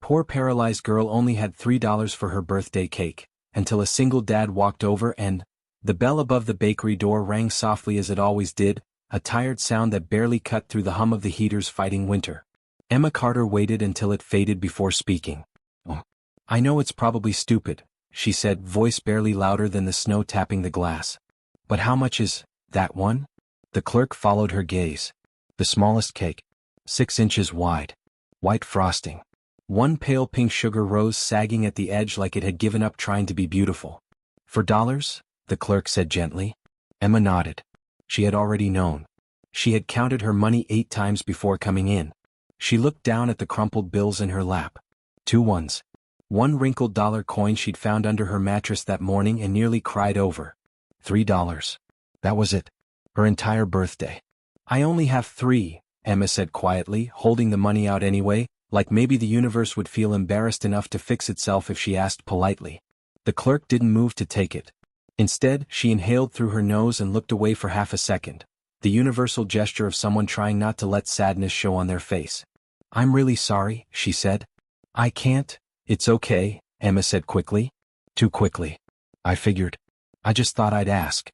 poor paralyzed girl only had $3 for her birthday cake, until a single dad walked over and, the bell above the bakery door rang softly as it always did, a tired sound that barely cut through the hum of the heaters fighting winter. Emma Carter waited until it faded before speaking. "Oh, I know it's probably stupid," she said, voice barely louder than the snow tapping the glass. "But how much is that one?" The clerk followed her gaze. The smallest cake. 6 inches wide. White frosting. One pale pink sugar rose sagging at the edge like it had given up trying to be beautiful. "$4?" the clerk said gently. Emma nodded. She had already known. She had counted her money 8 times before coming in. She looked down at the crumpled bills in her lap. 2 ones. One wrinkled dollar coin she'd found under her mattress that morning and nearly cried over. $3. That was it. Her entire birthday. "I only have 3, Emma said quietly, holding the money out anyway, like maybe the universe would feel embarrassed enough to fix itself if she asked politely. The clerk didn't move to take it. Instead, she inhaled through her nose and looked away for half a second, the universal gesture of someone trying not to let sadness show on their face. "I'm really sorry," she said. "I can't." "It's okay," Emma said quickly. Too quickly. "I figured. I just thought I'd ask."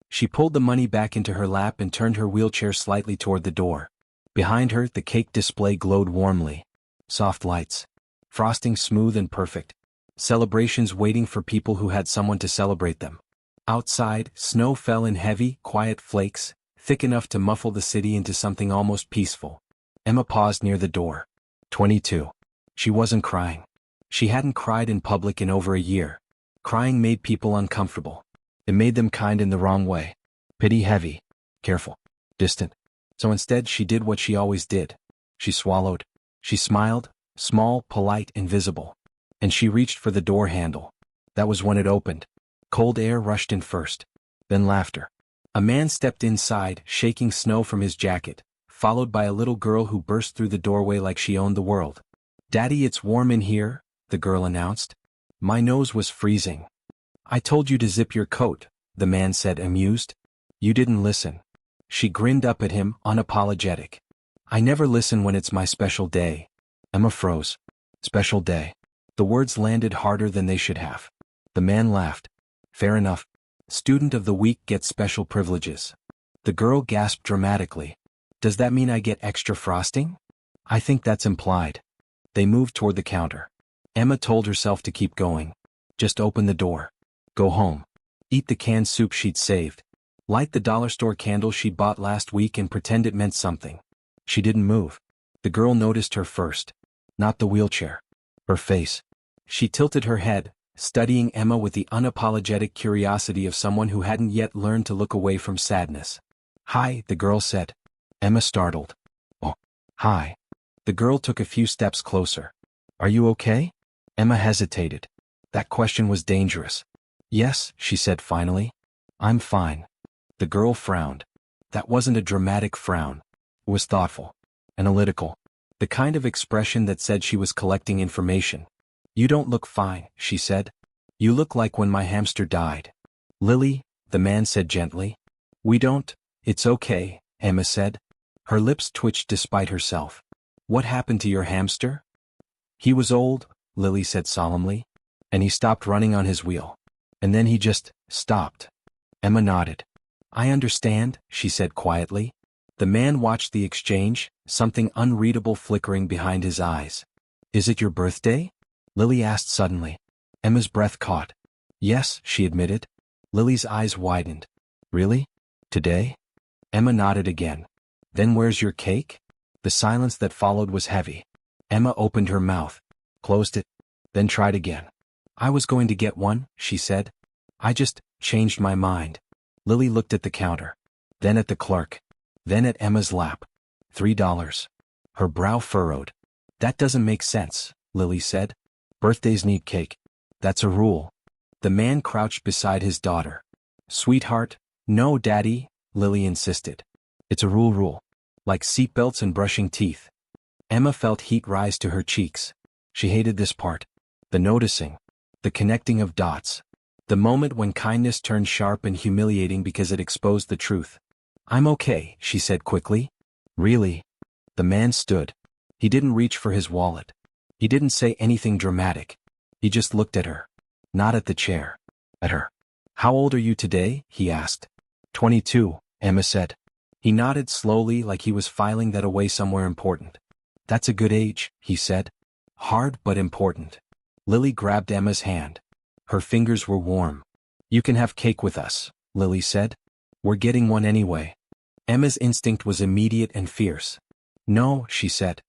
She pulled the money back into her lap and turned her wheelchair slightly toward the door. Behind her, the cake display glowed warmly. Soft lights. Frosting smooth and perfect. Celebrations waiting for people who had someone to celebrate them. Outside, snow fell in heavy, quiet flakes, thick enough to muffle the city into something almost peaceful. Emma paused near the door. 22. She wasn't crying. She hadn't cried in public in over a year. Crying made people uncomfortable. It made them kind in the wrong way. Pity heavy. Careful. Distant. So instead she did what she always did. She swallowed. She smiled, small, polite, invisible. And she reached for the door handle. That was when it opened. Cold air rushed in first. Then laughter. A man stepped inside, shaking snow from his jacket, followed by a little girl who burst through the doorway like she owned the world. "Daddy, it's warm in here," the girl announced. "My nose was freezing." "I told you to zip your coat," the man said, amused. "You didn't listen." She grinned up at him, unapologetic. "I never listen when it's my special day." Emma froze. Special day. The words landed harder than they should have. The man laughed. "Fair enough. Student of the week gets special privileges." The girl gasped dramatically. "Does that mean I get extra frosting?" "I think that's implied." They moved toward the counter. Emma told herself to keep going. Just open the door. Go home. Eat the canned soup she'd saved. Light the dollar store candle she'd bought last week and pretend it meant something. She didn't move. The girl noticed her first. Not the wheelchair. Her face. She tilted her head, studying Emma with the unapologetic curiosity of someone who hadn't yet learned to look away from sadness. "Hi," the girl said. Emma startled. "Oh, hi." The girl took a few steps closer. "Are you okay?" Emma hesitated. That question was dangerous. "Yes," she said finally. "I'm fine." The girl frowned. That wasn't a dramatic frown. It was thoughtful. Analytical. The kind of expression that said she was collecting information. "You don't look fine," she said. "You look like when my hamster died." "Lily," the man said gently. "We don't." "It's okay," Emma said. Her lips twitched despite herself. "What happened to your hamster?" "He was old," Lily said solemnly. "And he stopped running on his wheel. And then he just stopped." Emma nodded. "I understand," she said quietly. The man watched the exchange, something unreadable flickering behind his eyes. "Is it your birthday?" Lily asked suddenly. Emma's breath caught. "Yes," she admitted. Lily's eyes widened. "Really? Today?" Emma nodded again. "Then where's your cake?" The silence that followed was heavy. Emma opened her mouth, closed it, then tried again. "I was going to get one," she said. "I just changed my mind." Lily looked at the counter, then at the clerk, then at Emma's lap. $3. Her brow furrowed. "That doesn't make sense," Lily said. "Birthdays need cake. That's a rule." The man crouched beside his daughter. "Sweetheart." "No, Daddy," Lily insisted. "It's a rule. Like seatbelts and brushing teeth." Emma felt heat rise to her cheeks. She hated this part. The noticing. The connecting of dots. The moment when kindness turned sharp and humiliating because it exposed the truth. "I'm okay," she said quickly. "Really?" The man stood. He didn't reach for his wallet. He didn't say anything dramatic. He just looked at her. Not at the chair. At her. How old are you today? He asked. 22, Emma said. He nodded slowly like he was filing that away somewhere important. That's a good age, he said. Hard but important. Lily grabbed Emma's hand. Her fingers were warm. You can have cake with us, Lily said. We're getting one anyway. Emma's instinct was immediate and fierce. No, she said.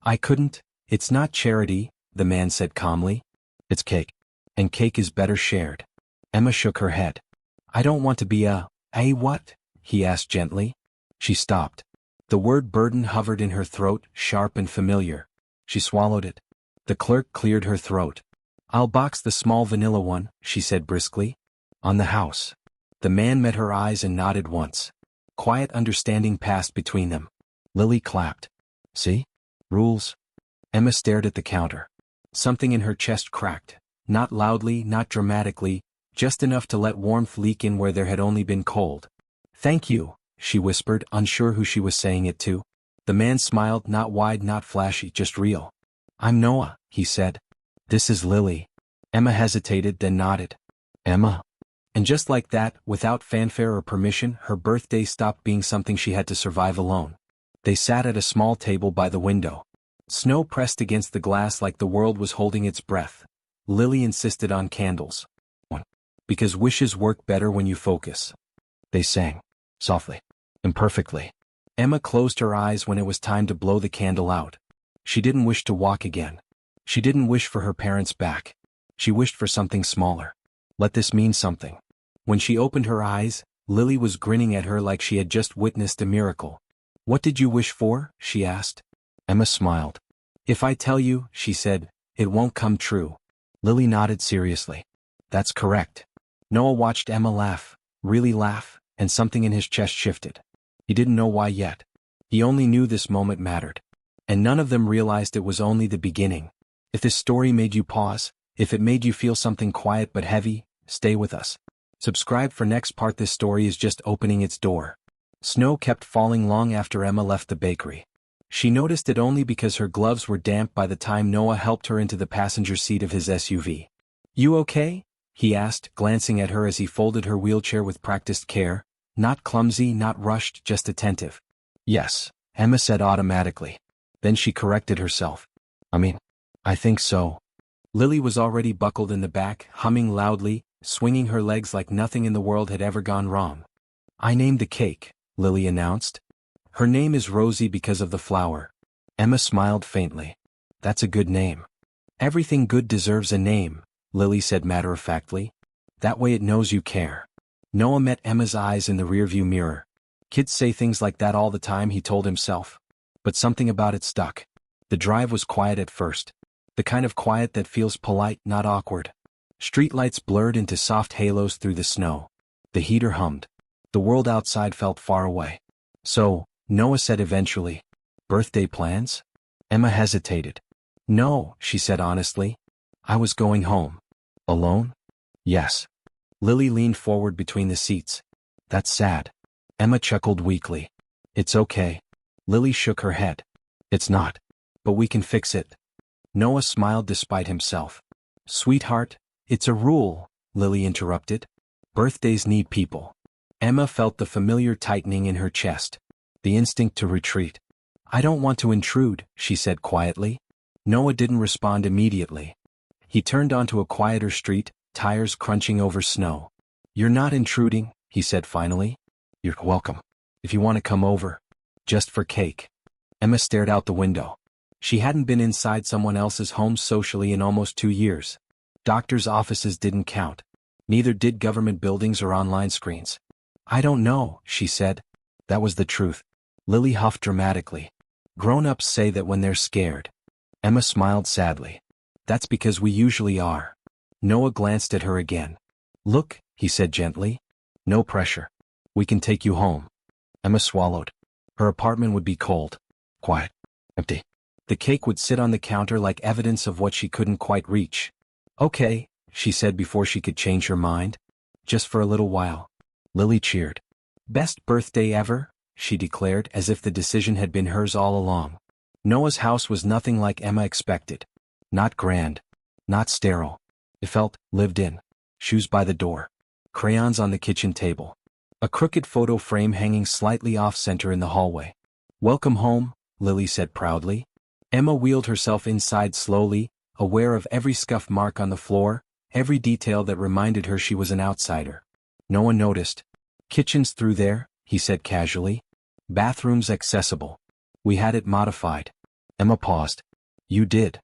I couldn't. It's not charity, the man said calmly. It's cake. And cake is better shared. Emma shook her head. I don't want to be a what? He asked gently. She stopped. The word burden hovered in her throat, sharp and familiar. She swallowed it. The clerk cleared her throat. I'll box the small vanilla one, she said briskly. On the house. The man met her eyes and nodded once. Quiet understanding passed between them. Lily clapped. See? Rules. Emma stared at the counter. Something in her chest cracked. Not loudly, not dramatically, just enough to let warmth leak in where there had only been cold. Thank you, she whispered, unsure who she was saying it to. The man smiled, not wide, not flashy, just real. I'm Noah, he said. This is Lily. Emma hesitated, then nodded. Emma. And just like that, without fanfare or permission, her birthday stopped being something she had to survive alone. They sat at a small table by the window. Snow pressed against the glass like the world was holding its breath. Lily insisted on candles. Because wishes work better when you focus. They sang. Softly. Imperfectly. Emma closed her eyes when it was time to blow the candle out. She didn't wish to walk again. She didn't wish for her parents back. She wished for something smaller. Let this mean something. When she opened her eyes, Lily was grinning at her like she had just witnessed a miracle. What did you wish for? She asked. Emma smiled. If I tell you, she said, it won't come true. Lily nodded seriously. That's correct. Noah watched Emma laugh, really laugh, and something in his chest shifted. He didn't know why yet. He only knew this moment mattered. And none of them realized it was only the beginning. If this story made you pause, if it made you feel something quiet but heavy, stay with us. Subscribe for next part. This story is just opening its door. Snow kept falling long after Emma left the bakery. She noticed it only because her gloves were damp by the time Noah helped her into the passenger seat of his SUV. You okay? He asked, glancing at her as he folded her wheelchair with practiced care. Not clumsy, not rushed, just attentive. Yes, Emma said automatically. Then she corrected herself. I think so. Lily was already buckled in the back, humming loudly, swinging her legs like nothing in the world had ever gone wrong. I named the cake, Lily announced. Her name is Rosie because of the flower. Emma smiled faintly. That's a good name. Everything good deserves a name, Lily said matter-of-factly. That way it knows you care. Noah met Emma's eyes in the rearview mirror. Kids say things like that all the time, he told himself. But something about it stuck. The drive was quiet at first. The kind of quiet that feels polite, not awkward. Streetlights blurred into soft halos through the snow. The heater hummed. The world outside felt far away. So, Noah said eventually, birthday plans? Emma hesitated. No, she said honestly. I was going home. Alone? Yes. Lily leaned forward between the seats. That's sad. Emma chuckled weakly. It's okay. Lily shook her head. It's not. But we can fix it. Noah smiled despite himself. Sweetheart, it's a rule, Lily interrupted. Birthdays need people. Emma felt the familiar tightening in her chest. The instinct to retreat. I don't want to intrude, she said quietly. Noah didn't respond immediately. He turned onto a quieter street, tires crunching over snow. You're not intruding, he said finally. You're welcome. If you want to come over. Just for cake. Emma stared out the window. She hadn't been inside someone else's home socially in almost 2 years. Doctors' offices didn't count. Neither did government buildings or online screens. I don't know, she said. That was the truth. Lily huffed dramatically. Grown-ups say that when they're scared. Emma smiled sadly. That's because we usually are. Noah glanced at her again. Look, he said gently. No pressure. We can take you home. Emma swallowed. Her apartment would be cold. Quiet. Empty. The cake would sit on the counter like evidence of what she couldn't quite reach. Okay, she said before she could change her mind. Just for a little while. Lily cheered. Best birthday ever, she declared as if the decision had been hers all along. Noah's house was nothing like Emma expected. Not grand. Not sterile. It felt lived in. Shoes by the door. Crayons on the kitchen table. A crooked photo frame hanging slightly off-center in the hallway. "Welcome home," Lily said proudly. Emma wheeled herself inside slowly, aware of every scuff mark on the floor, every detail that reminded her she was an outsider. No one noticed. "Kitchen's through there," he said casually. "Bathroom's accessible. We had it modified." Emma paused. "You did?"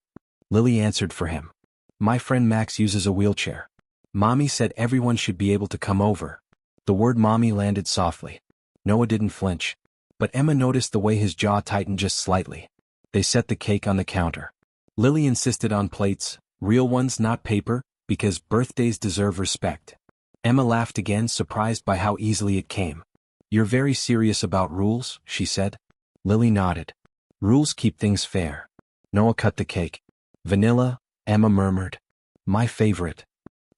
Lily answered for him. "My friend Max uses a wheelchair. Mommy said everyone should be able to come over." The word mommy landed softly. Noah didn't flinch. But Emma noticed the way his jaw tightened just slightly. They set the cake on the counter. Lily insisted on plates, real ones, not paper, because birthdays deserve respect. Emma laughed again, surprised by how easily it came. "You're very serious about rules," she said. Lily nodded. "Rules keep things fair." Noah cut the cake. "Vanilla," Emma murmured. "My favorite."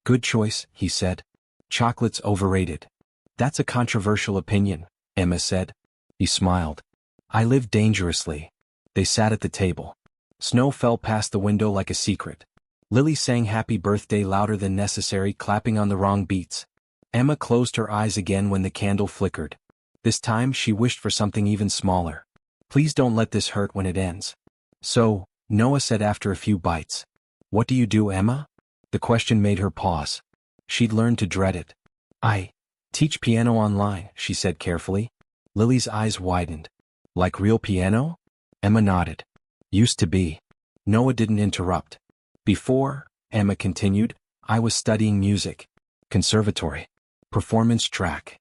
"Good choice," he said. "Chocolate's overrated." "That's a controversial opinion," Emma said. He smiled. "I live dangerously." They sat at the table. Snow fell past the window like a secret. Lily sang Happy Birthday louder than necessary, clapping on the wrong beats. Emma closed her eyes again when the candle flickered. This time she wished for something even smaller. "Please don't let this hurt when it ends." "So," Noah said after a few bites. "What do you do, Emma?" The question made her pause. She'd learned to dread it. "I teach piano online," she said carefully. Lily's eyes widened. "Like real piano?" Emma nodded. "Used to be." Noah didn't interrupt. "Before," Emma continued, "I was studying music. Conservatory. Performance track."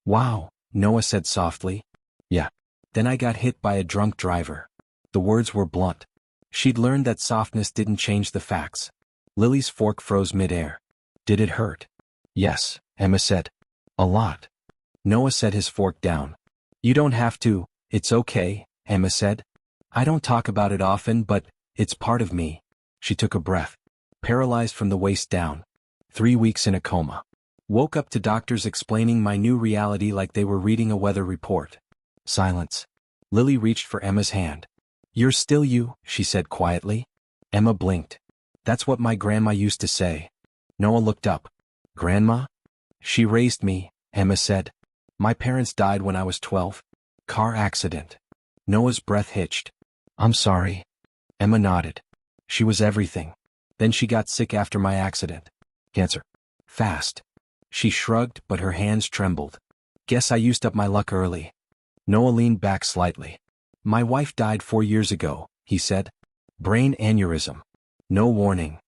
"Wow," Noah said softly. "Yeah. Then I got hit by a drunk driver." The words were blunt. She'd learned that softness didn't change the facts. Lily's fork froze midair. "Did it hurt?" "Yes," Emma said. "A lot." Noah set his fork down. "You don't have to, it's okay," Emma said. "I don't talk about it often, but it's part of me." She took a breath. "Paralyzed from the waist down. 3 weeks in a coma. Woke up to doctors explaining my new reality like they were reading a weather report." Silence. Lily reached for Emma's hand. "You're still you," she said quietly. Emma blinked. "That's what my grandma used to say." Noah looked up. "Grandma?" "She raised me," Emma said. "My parents died when I was 12. Car accident." Noah's breath hitched. "I'm sorry." Emma nodded. "She was everything. Then she got sick after my accident. Cancer. Fast." She shrugged, but her hands trembled. "Guess I used up my luck early." Noah leaned back slightly. "My wife died 4 years ago," he said. "Brain aneurysm. No warning."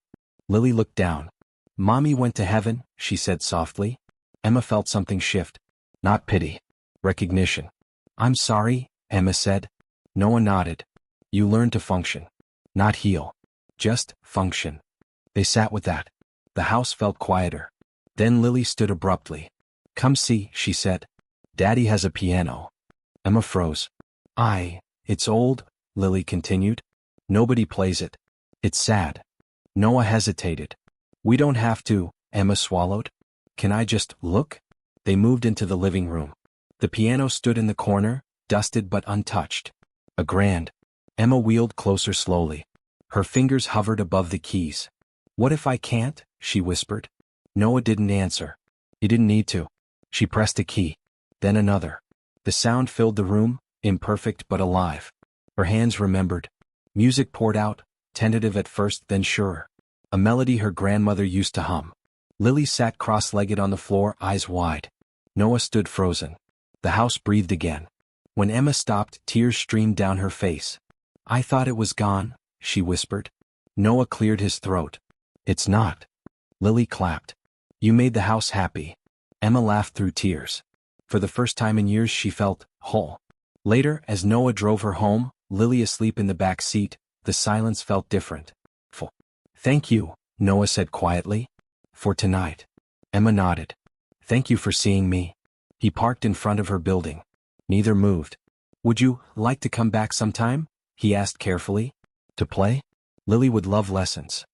Lily looked down. "Mommy went to heaven," she said softly. Emma felt something shift. Not pity. Recognition. "I'm sorry," Emma said. Noah nodded. "You learn to function. Not heal. Just function." They sat with that. The house felt quieter. Then Lily stood abruptly. "Come see," she said. "Daddy has a piano." Emma froze. It's old," Lily continued. "Nobody plays it. It's sad." Noah hesitated. "We don't have to," Emma swallowed. "Can I just look?" They moved into the living room. The piano stood in the corner, dusted but untouched. A grand. Emma wheeled closer slowly. Her fingers hovered above the keys. "What if I can't?" she whispered. Noah didn't answer. He didn't need to. She pressed a key. Then another. The sound filled the room, imperfect but alive. Her hands remembered. Music poured out, tentative at first, then surer. A melody her grandmother used to hum. Lily sat cross-legged on the floor, eyes wide. Noah stood frozen. The house breathed again. When Emma stopped, tears streamed down her face. "I thought it was gone," she whispered. Noah cleared his throat. "It's not." Lily clapped. "You made the house happy." Emma laughed through tears. For the first time in years she felt whole. Later, as Noah drove her home, Lily asleep in the back seat, the silence felt different. Full. "Thank you," Noah said quietly. "For tonight." Emma nodded. "Thank you for seeing me." He parked in front of her building. Neither moved. "Would you like to come back sometime?" he asked carefully. "To play?" Lily would love lessons.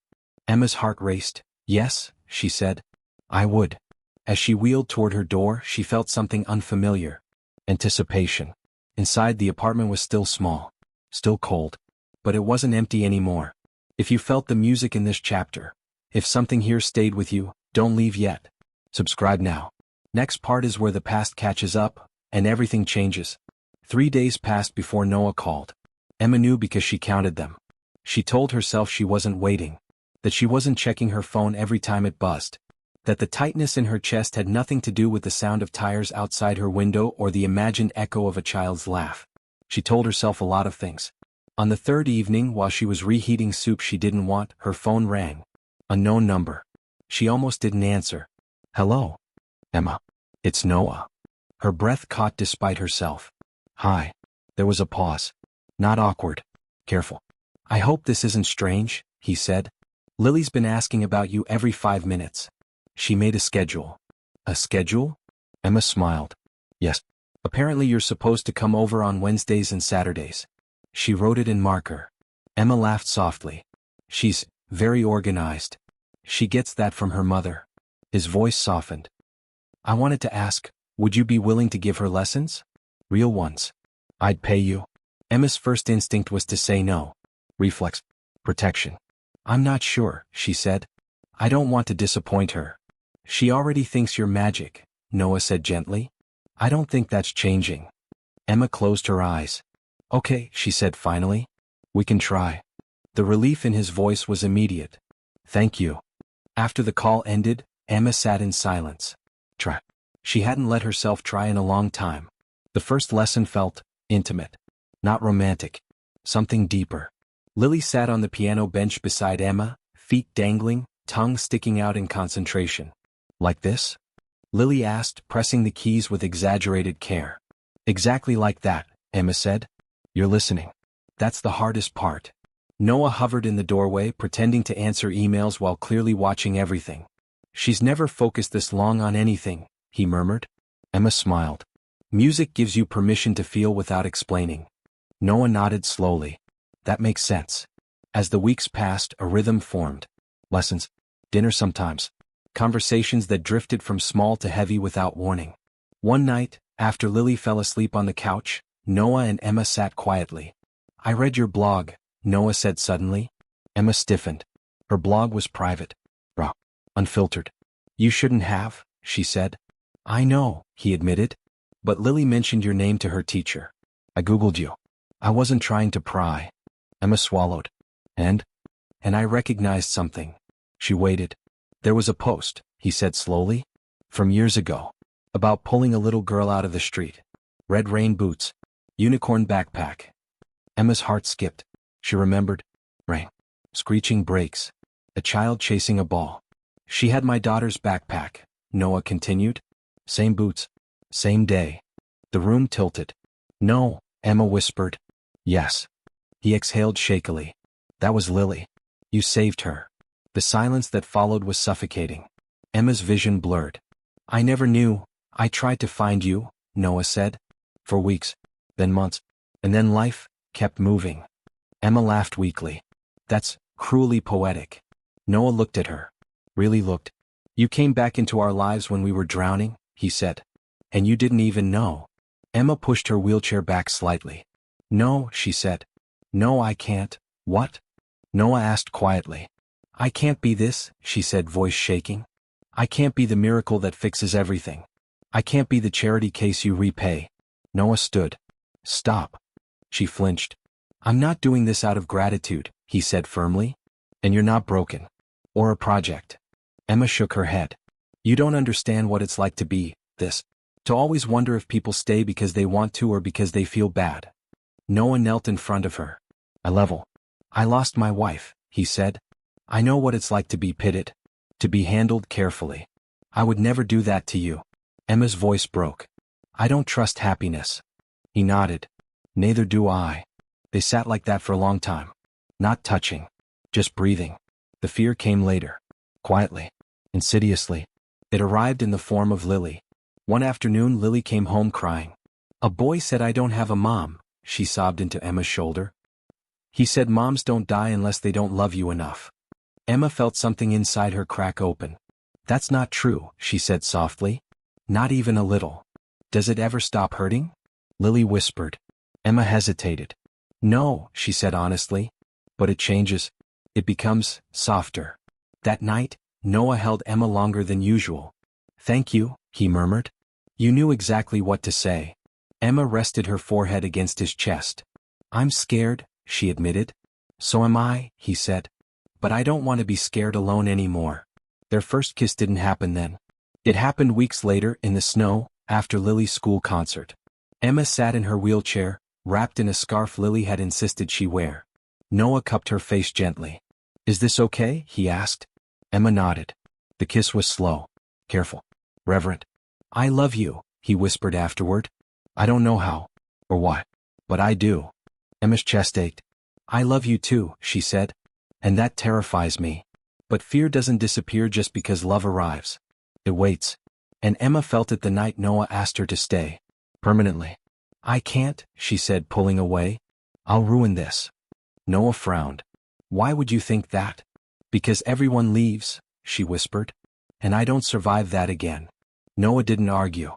Emma's heart raced. "Yes," she said. "I would." As she wheeled toward her door, she felt something unfamiliar. Anticipation. Inside, the apartment was still small. Still cold. But it wasn't empty anymore. If you felt the music in this chapter, if something here stayed with you, don't leave yet. Subscribe now. Next part is where the past catches up, and everything changes. 3 days passed before Noah called. Emma knew because she counted them. She told herself she wasn't waiting, that she wasn't checking her phone every time it buzzed, that the tightness in her chest had nothing to do with the sound of tires outside her window or the imagined echo of a child's laugh. She told herself a lot of things. On the third evening, while she was reheating soup she didn't want, her phone rang. Unknown number. She almost didn't answer. Hello? Emma. It's Noah. Her breath caught despite herself. Hi. There was a pause. Not awkward. Careful. I hope this isn't strange, he said. Lily's been asking about you every 5 minutes. She made a schedule. A schedule? Emma smiled. Yes. Apparently you're supposed to come over on Wednesdays and Saturdays. She wrote it in marker. Emma laughed softly. She's very organized. She gets that from her mother. His voice softened. I wanted to ask, would you be willing to give her lessons? Real ones. I'd pay you. Emma's first instinct was to say no. Reflex. Protection. I'm not sure, she said. I don't want to disappoint her. She already thinks you're magic, Noah said gently. I don't think that's changing. Emma closed her eyes. Okay, she said finally. We can try. The relief in his voice was immediate. Thank you. After the call ended, Emma sat in silence. Try. She hadn't let herself try in a long time. The first lesson felt intimate. Not romantic. Something deeper. Lily sat on the piano bench beside Emma, feet dangling, tongue sticking out in concentration. Like this? Lily asked, pressing the keys with exaggerated care. Exactly like that, Emma said. You're listening. That's the hardest part. Noah hovered in the doorway, pretending to answer emails while clearly watching everything. She's never focused this long on anything, he murmured. Emma smiled. Music gives you permission to feel without explaining. Noah nodded slowly. That makes sense. As the weeks passed, a rhythm formed. Lessons. Dinner sometimes. Conversations that drifted from small to heavy without warning. One night, after Lily fell asleep on the couch, Noah and Emma sat quietly. I read your blog, Noah said suddenly. Emma stiffened. Her blog was private. Raw. Unfiltered. You shouldn't have, she said. I know, he admitted. But Lily mentioned your name to her teacher. I googled you. I wasn't trying to pry. Emma swallowed. And I recognized something. She waited. There was a post, he said slowly. From years ago. About pulling a little girl out of the street. Red rain boots. Unicorn backpack. Emma's heart skipped. She remembered. Rain. Screeching brakes. A child chasing a ball. She had my daughter's backpack, Noah continued. Same boots. Same day. The room tilted. No, Emma whispered. Yes. He exhaled shakily. That was Lily. You saved her. The silence that followed was suffocating. Emma's vision blurred. I never knew. I tried to find you, Noah said. For weeks. Then months. And then life kept moving. Emma laughed weakly. That's cruelly poetic. Noah looked at her. Really looked. You came back into our lives when we were drowning, he said. And you didn't even know. Emma pushed her wheelchair back slightly. No, she said. No, I can't. What? Noah asked quietly. I can't be this, she said, voice shaking. I can't be the miracle that fixes everything. I can't be the charity case you repay. Noah stood. Stop. She flinched. I'm not doing this out of gratitude, he said firmly. And you're not broken. Or a project. Emma shook her head. You don't understand what it's like to be this. To always wonder if people stay because they want to or because they feel bad. Noah knelt in front of her. I lost my wife, he said. I know what it's like to be pitted. To be handled carefully. I would never do that to you. Emma's voice broke. I don't trust happiness. He nodded. Neither do I. They sat like that for a long time. Not touching. Just breathing. The fear came later. Quietly. Insidiously. It arrived in the form of Lily. One afternoon Lily came home crying. A boy said I don't have a mom, she sobbed into Emma's shoulder. He said moms don't die unless they don't love you enough. Emma felt something inside her crack open. That's not true, she said softly. Not even a little. Does it ever stop hurting? Lily whispered. Emma hesitated. No, she said honestly. But it changes. it becomes softer. That night, Noah held Emma longer than usual. "Thank you," he murmured. "You knew exactly what to say." Emma rested her forehead against his chest. "I'm scared," she admitted. "So am I," he said. "But I don't want to be scared alone anymore." Their first kiss didn't happen then. It happened weeks later in the snow, after Lily's school concert. Emma sat in her wheelchair, wrapped in a scarf Lily had insisted she wear. Noah cupped her face gently. "Is this okay?" he asked. Emma nodded. The kiss was slow, careful, reverent. "I love you," he whispered afterward. "I don't know how, or why, but I do." Emma's chest ached. "I love you too," she said. "And that terrifies me. But fear doesn't disappear just because love arrives. It waits." And Emma felt it the night Noah asked her to stay. Permanently. "I can't," she said, pulling away. "I'll ruin this." Noah frowned. "Why would you think that?" "Because everyone leaves," she whispered. "And I don't survive that again." Noah didn't argue.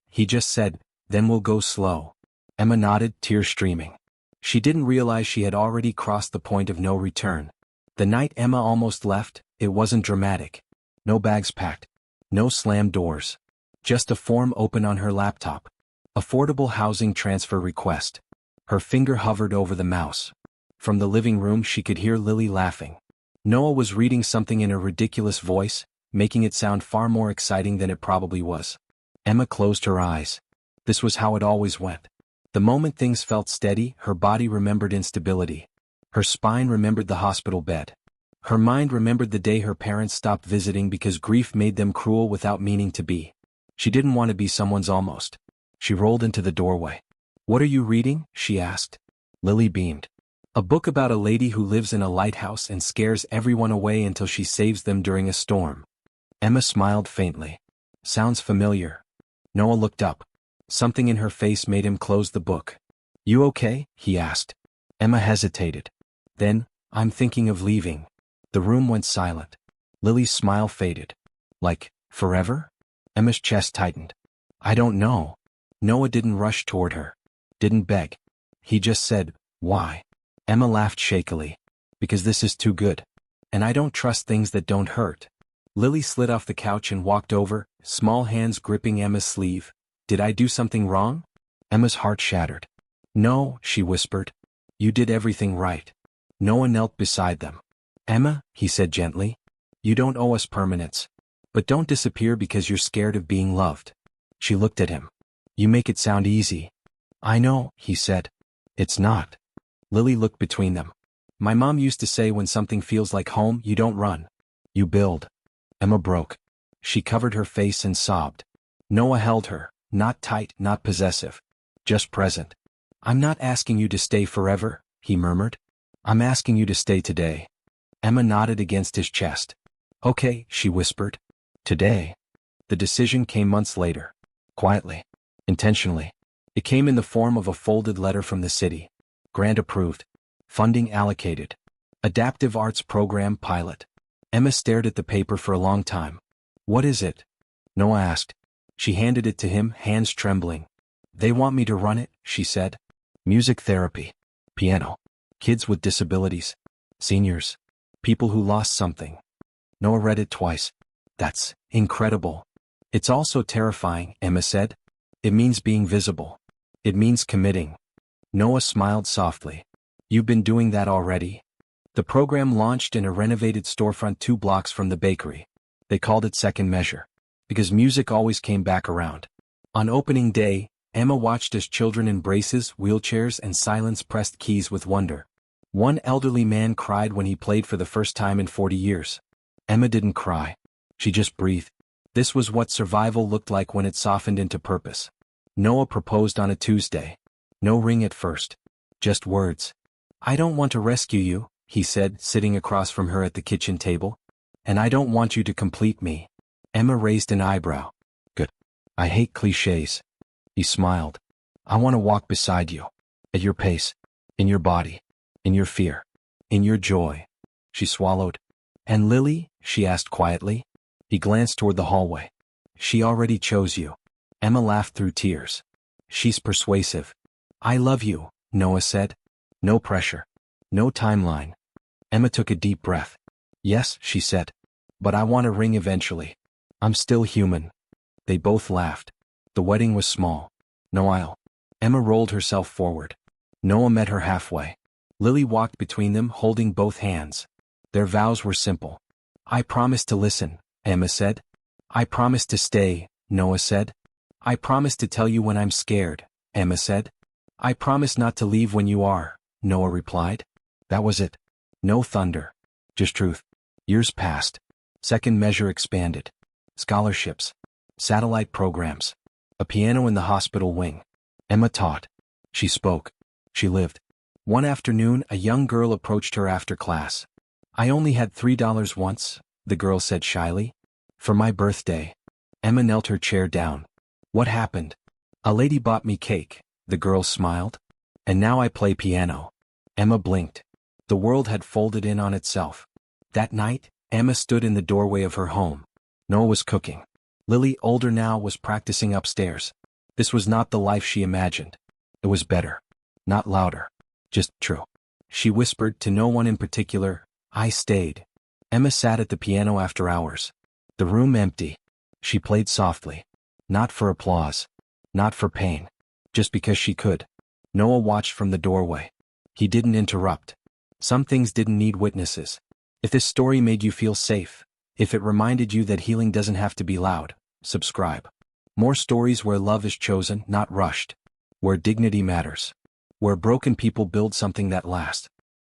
He just said, "Then we'll go slow." Emma nodded, tears streaming. She didn't realize she had already crossed the point of no return. The night Emma almost left, it wasn't dramatic. No bags packed. No slammed doors. Just a form open on her laptop. Affordable housing transfer request. Her finger hovered over the mouse. From the living room she could hear Lily laughing. Noah was reading something in a ridiculous voice, making it sound far more exciting than it probably was. Emma closed her eyes. This was how it always went. The moment things felt steady, her body remembered instability. Her spine remembered the hospital bed. Her mind remembered the day her parents stopped visiting because grief made them cruel without meaning to be. She didn't want to be someone's almost. She rolled into the doorway. "What are you reading?" she asked. Lily beamed. "A book about a lady who lives in a lighthouse and scares everyone away until she saves them during a storm." Emma smiled faintly. "Sounds familiar." Noah looked up. Something in her face made him close the book. "You okay?" he asked. Emma hesitated. Then, "I'm thinking of leaving." The room went silent. Lily's smile faded. "Like, forever?" Emma's chest tightened. "I don't know." Noah didn't rush toward her. Didn't beg. He just said, "Why?" Emma laughed shakily. "Because this is too good. And I don't trust things that don't hurt." Lily slid off the couch and walked over, small hands gripping Emma's sleeve. "Did I do something wrong?" Emma's heart shattered. "No," she whispered. "You did everything right." Noah knelt beside them. "Emma," he said gently, "you don't owe us permanence. But don't disappear because you're scared of being loved." She looked at him. "You make it sound easy." "I know," he said. "It's not." Lily looked between them. "My mom used to say when something feels like home, you don't run. You build." Emma broke. She covered her face and sobbed. Noah held her, not tight, not possessive. Just present. "I'm not asking you to stay forever," he murmured. "I'm asking you to stay today." Emma nodded against his chest. "Okay," she whispered. "Today." The decision came months later. Quietly. Intentionally. It came in the form of a folded letter from the city. Grant approved. Funding allocated. Adaptive arts program pilot. Emma stared at the paper for a long time. "What is it?" Noah asked. She handed it to him, hands trembling. "They want me to run it," she said. "Music therapy. Piano. Kids with disabilities. Seniors. People who lost something." Noah read it twice. "That's incredible." "It's also terrifying," Emma said. "It means being visible. It means committing." Noah smiled softly. "You've been doing that already." The program launched in a renovated storefront 2 blocks from the bakery. They called it Second Measure. Because music always came back around. On opening day, Emma watched as children in braces, wheelchairs, and silence pressed keys with wonder. One elderly man cried when he played for the first time in 40 years. Emma didn't cry. She just breathed. This was what survival looked like when it softened into purpose. Noah proposed on a Tuesday. No ring at first. Just words. "I don't want to rescue you," he said, sitting across from her at the kitchen table. "And I don't want you to complete me." Emma raised an eyebrow. "Good. I hate cliches." He smiled. "I want to walk beside you. At your pace. In your body. In your fear. In your joy." She swallowed. "And Lily?" she asked quietly. He glanced toward the hallway. "She already chose you." Emma laughed through tears. "She's persuasive." "I love you," Noah said. No pressure. No timeline. Emma took a deep breath. Yes, she said. But I want a ring eventually. I'm still human. They both laughed. The wedding was small. No aisle. Emma rolled herself forward. Noah met her halfway. Lily walked between them, holding both hands. Their vows were simple. I promise to listen, Emma said. I promise to stay, Noah said. I promise to tell you when I'm scared, Emma said. I promise not to leave when you are, Noah replied. That was it. No thunder. Just truth. Years passed. Second measure expanded. Scholarships. Satellite programs. A piano in the hospital wing. Emma taught. She spoke. She lived. One afternoon, a young girl approached her after class. I only had $3 once, the girl said shyly. For my birthday. Emma knelt her chair down. What happened? A lady bought me cake, the girl smiled. And now I play piano. Emma blinked. The world had folded in on itself. That night, Emma stood in the doorway of her home. Noah was cooking. Lily, older now, was practicing upstairs. This was not the life she imagined. It was better. Not louder. Just true. She whispered to no one in particular. I stayed. Emma sat at the piano after hours. The room empty. She played softly. Not for applause. Not for pain. Just because she could. Noah watched from the doorway. He didn't interrupt. Some things didn't need witnesses. If this story made you feel safe, if it reminded you that healing doesn't have to be loud, subscribe. More stories where love is chosen, not rushed. Where dignity matters. Where broken people build something that lasts.